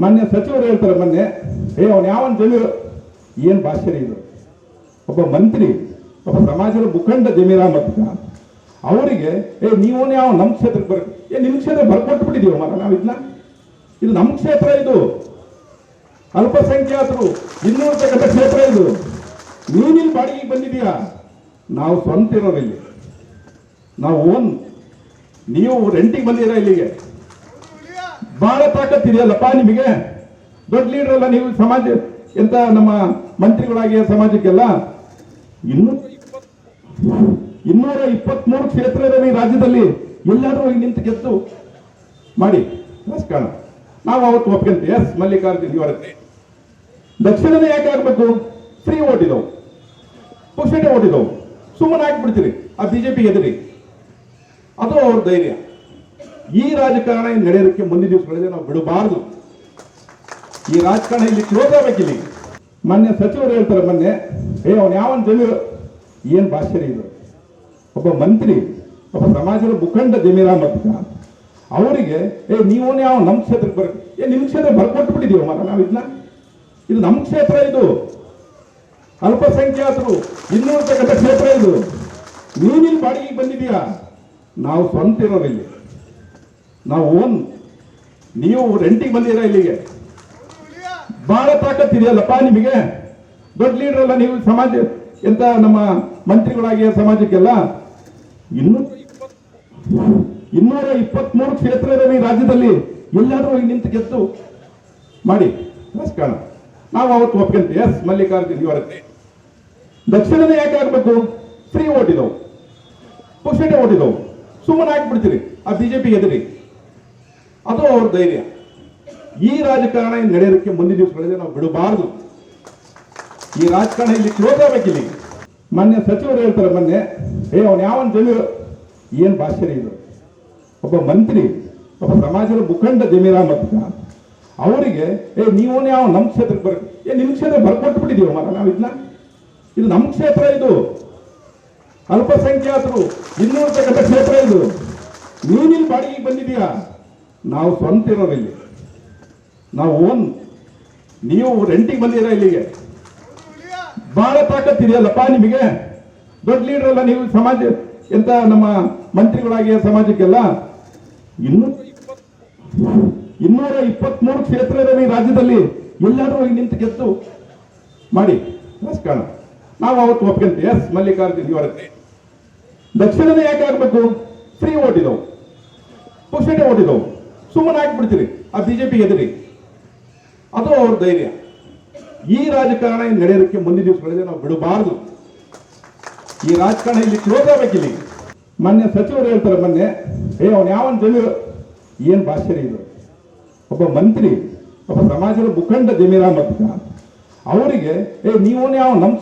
ಮಾನ್ಯ ಸಚಿವರು ಹೇಳ್ತಾರೆ ಮೊನ್ನೆ, ಅವನು ಯಾವನ್ ಜಮೀರು, ಏನು ಭಾಷೆ ಇದು? ಒಬ್ಬ ಮಂತ್ರಿ, ಒಬ್ಬ ಸಮಾಜದ ಮುಖಂಡ ಜಮೀರ್ ಅಹಮದ್ ಖಾನ್ ಅವರಿಗೆ ನೀವನೇ ಯಾವ ನಮ್ಮ ಕ್ಷೇತ್ರಕ್ಕೆ ಬರ, ನಿಮ್ಮ ಕ್ಷೇತ್ರ ಬರ್ಕೊಟ್ಬಿಟ್ಟಿದೀವ ಮರ ನಾವು ಇದನ್ನ, ಇದು ನಮ್ಮ ಕ್ಷೇತ್ರ, ಇದು ಅಲ್ಪಸಂಖ್ಯಾತರು ಇನ್ನೂರ್ತಕ್ಕಂಥ ಕ್ಷೇತ್ರ, ಇದು ನೀನಿಲ್ಲಿ ಬಾಡಿಗೆಗೆ ಬಂದಿದೀಯಾ? ನಾವು ಸ್ವಂತ ಇರೋರಿಲ್ಲಿ, ನಾವು ಓನ್, ನೀವು ರೆಂಟಿಗೆ ಬಂದಿರ ಇಲ್ಲಿಗೆ. ಬಹಳ ತಾಕತ್ತಿದೆಯಲ್ಲಪ್ಪ ನಿಮಗೆ, ದೊಡ್ಡ ಲೀಡರ್ ಅಲ್ಲ ನೀವು, ಸಮಾಜ ಎಂತ ನಮ್ಮ ಮಂತ್ರಿಗಳಾಗಿ ಸಮಾಜಕ್ಕೆಲ್ಲ. 223 ಕ್ಷೇತ್ರ ಇದೆ ಈ ರಾಜ್ಯದಲ್ಲಿ, ಎಲ್ಲಾದ್ರೂ ಹೋಗಿ ನಿಂತು ಗೆದ್ದು ಮಾಡಿ ರಾಜಕಾರಣ. ನಾವು ಅವತ್ತು ಒಪ್ಕೊಂತೀವಿ, ಎಸ್ ಮಲ್ಲಿಕಾರ್ಜುನ್ ಇವರೇ. ದಕ್ಷಿಣನೇ ಯಾಕೆ ಆಗ್ಬೇಕು? ಫ್ರೀ ಓಟ್ ಇದ್ದವು, ಪುಕ್ಷಟೆ ಓಟ್ ಇದ್ದವು, ಸುಮ್ಮನೆ ಹಾಕ್ಬಿಡ್ತೀರಿ ಆ ಬಿಜೆಪಿಗೆ ಎದುರಿ, ಅದು ಅವ್ರ ಧೈರ್ಯ. ಈ ರಾಜಕಾರಣ ನಡೆಯೋದಕ್ಕೆ ಮುಂದಿನ ದಿವಸಗಳಲ್ಲಿ ನಾವು ಬಿಡಬಾರದು. ಈ ರಾಜಕಾರಣ ಇಲ್ಲಿ ಕ್ಲೋಸ್ ಆಗ್ಬೇಕಿಲ್ಲಿ. ಮಾನ್ಯ ಸಚಿವರು ಹೇಳ್ತಾರೆ ಮೊನ್ನೆ, ಅವನು ಯಾವನ್ ಜಮೀರು, ಏನು ಭಾಷೆ ಇದು? ಒಬ್ಬ ಮಂತ್ರಿ, ಒಬ್ಬ ಸಮಾಜದ ಮುಖಂಡ ಜಮೀರ್ ಅಹಮದ್ ಖಾನ್ ಅವರಿಗೆ ನೀವನೇ ಯಾವ ನಮ್ಮ ಕ್ಷೇತ್ರಕ್ಕೆ ಬರ, ನಿಮ್ಮ ಕ್ಷೇತ್ರ ಬರ್ಕೊಟ್ಬಿಟ್ಟಿದೀವ ಮರ ನಾವು ಇದನ್ನ, ಇದು ನಮ್ಮ ಕ್ಷೇತ್ರ, ಇದು ಅಲ್ಪಸಂಖ್ಯಾತರು ಇನ್ನೂರ್ತಕ್ಕಂಥ ಕ್ಷೇತ್ರ, ಇದು ನೀನಿಲ್ಲಿ ಬಾಡಿಗೆಗೆ ಬಂದಿದೀಯಾ? ನಾವು ಸ್ವಂತ ಇರೋರಿಲ್ಲಿ, ನಾವು ಓನ್, ನೀವು ರೆಂಟಿಗೆ ಬಂದಿರ ಇಲ್ಲಿಗೆ. ಬಹಳ ತಾಕತ್ತಿದೆಯಲ್ಲಪ್ಪ ನಿಮಗೆ, ದೊಡ್ಡ ಲೀಡರ್ ಅಲ್ಲ ನೀವು, ಸಮಾಜ ಎಂತ ನಮ್ಮ ಮಂತ್ರಿಗಳಾಗಿ ಸಮಾಜಕ್ಕೆಲ್ಲ. 223 ಕ್ಷೇತ್ರ ಇದೆ ಈ ರಾಜ್ಯದಲ್ಲಿ, ಎಲ್ಲಾದ್ರೂ ಹೋಗಿ ನಿಂತು ಗೆದ್ದು ಮಾಡಿ ರಾಜಕಾರಣ. ನಾವು ಅವತ್ತು ಒಪ್ಕೊಂತೀವಿ, ಎಸ್ ಮಲ್ಲಿಕಾರ್ಜುನ್ ಇವರೇ. ದಕ್ಷಿಣನೇ ಯಾಕೆ ಆಗ್ಬೇಕು? ಫ್ರೀ ಓಟ್ ಇದ್ದವು, ಪುಕ್ಷಟೆ ಓಟ್ ಇದ್ದವು, ಸುಮ್ಮನೆ ಹಾಕ್ಬಿಡ್ತೀರಿ ಆ ಬಿಜೆಪಿಗೆ ಎದುರಿ, ಅದು ಅವ್ರ ಧೈರ್ಯ. ಈ ರಾಜಕಾರಣ ನಡೆಯೋದಕ್ಕೆ ಮುಂದಿನ ದಿವಸಗಳಲ್ಲಿ ನಾವು ಬಿಡಬಾರದು. ಈ ರಾಜಕಾರಣ ಇಲ್ಲಿ ಕ್ಲೋಸ್ ಆಗ್ಬೇಕಿಲ್ಲಿ. ಮಾನ್ಯ ಸಚಿವರು ಹೇಳ್ತಾರೆ ಮೊನ್ನೆ, ಅವನು ಯಾವನ್ ಜಮೀರು, ಏನು ಭಾಷೆ ಇದು? ಒಬ್ಬ ಮಂತ್ರಿ, ಒಬ್ಬ ಸಮಾಜದ ಮುಖಂಡ ಜಮೀರ್ ಅಹಮದ್ ಖಾನ್ ಅವರಿಗೆ ನೀವನೇ ಯಾವ ನಮ್ಮ ಕ್ಷೇತ್ರಕ್ಕೆ ಬರ, ನಿಮ್ಮ ಕ್ಷೇತ್ರ ಬರ್ಕೊಟ್ಬಿಟ್ಟಿದೀವ ಮರ ನಾವು ಇದನ್ನ, ಇದು ನಮ್ಮ ಕ್ಷೇತ್ರ, ಇದು ಅಲ್ಪಸಂಖ್ಯಾತರು ಇನ್ನೂರ್ತಕ್ಕಂಥ ಕ್ಷೇತ್ರ, ಇದು ನೀನಿಲ್ಲಿ ಬಾಡಿಗೆಗೆ ಬಂದಿದೀಯಾ? ನಾವು ಸ್ವಂತ ಇರೋರಿಲ್ಲಿ, ನಾವು ಓನ್, ನೀವು ರೆಂಟಿಗೆ ಬಂದಿರ ಇಲ್ಲಿಗೆ. ಬಹಳ ತಾಕತ್ತಿದೆಯಲ್ಲಪ್ಪ ನಿಮಗೆ, ದೊಡ್ಡ ಲೀಡರ್ ಅಲ್ಲ ನೀವು, ಸಮಾಜ ಎಂತ ನಮ್ಮ ಮಂತ್ರಿಗಳಾಗಿ ಸಮಾಜಕ್ಕೆಲ್ಲ. 223 ಕ್ಷೇತ್ರ ಇದೆ ಈ ರಾಜ್ಯದಲ್ಲಿ, ಎಲ್ಲಾದ್ರೂ ಹೋಗಿ ನಿಂತು ಗೆದ್ದು ಮಾಡಿ ರಾಜಕಾರಣ. ನಾವು ಅವತ್ತು ಒಪ್ಕೊಂತೀವಿ, ಎಸ್ ಮಲ್ಲಿಕಾರ್ಜುನ್ ಇವರೇ. ದಕ್ಷಿಣನೇ ಯಾಕೆ ಆಗ್ಬೇಕು? ಫ್ರೀ ಓಟ್ ಇದ್ದವು, ಪುಕ್ಷಟೆ ಓಟ್ ಇದ್ದವು, ಸುಮ್ಮನೆ ಹಾಕ್ಬಿಡ್ತೀರಿ ಆ ಬಿಜೆಪಿಗೆ ಎದುರಿ, ಅದು ಅವ್ರ ಧೈರ್ಯ. ಈ ರಾಜಕಾರಣ ನಡೆಯೋದಕ್ಕೆ ಮುಂದಿನ ದಿವಸಗಳಲ್ಲಿ ನಾವು ಬಿಡಬಾರದು. ಈ ರಾಜಕಾರಣ ಇಲ್ಲಿ ಕ್ಲೋಸ್ ಆಗ್ಬೇಕಿಲ್ಲಿ. ಮಾನ್ಯ ಸಚಿವರು ಹೇಳ್ತಾರೆ ಮೊನ್ನೆ, ಅವನು ಯಾವನ್ ಜಮೀರು, ಏನು ಭಾಷೆ ಇದು? ಒಬ್ಬ ಮಂತ್ರಿ, ಒಬ್ಬ ಸಮಾಜದ ಮುಖಂಡ ಜಮೀರ್ ಅಹಮದ್ ಖಾನ್ ಅವರಿಗೆ ನೀವನೇ ಯಾವ ನಮ್ಮ